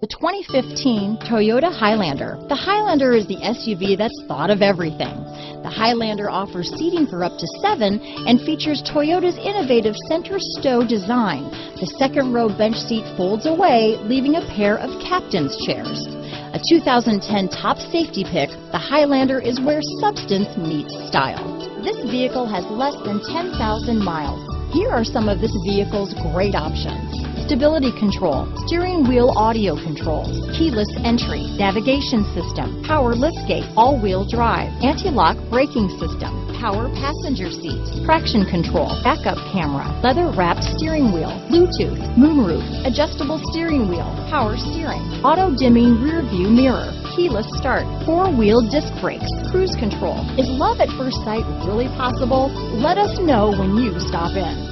The 2015 Toyota Highlander. The Highlander is the SUV that's thought of everything. The Highlander offers seating for up to 7 and features Toyota's innovative center stow design. The second row bench seat folds away, leaving a pair of captain's chairs. A 2010 top safety pick, the Highlander is where substance meets style. This vehicle has less than 10,000 miles. Here are some of this vehicle's great options: stability control, steering wheel audio controls, keyless entry, navigation system, power liftgate, all-wheel drive, anti-lock braking system, power passenger seat, traction control, backup camera, leather-wrapped steering wheel, Bluetooth, moonroof, adjustable steering wheel, power steering, auto-dimming rear-view mirror, keyless start, four-wheel disc brakes, cruise control. Is love at first sight really possible? Let us know when you stop in.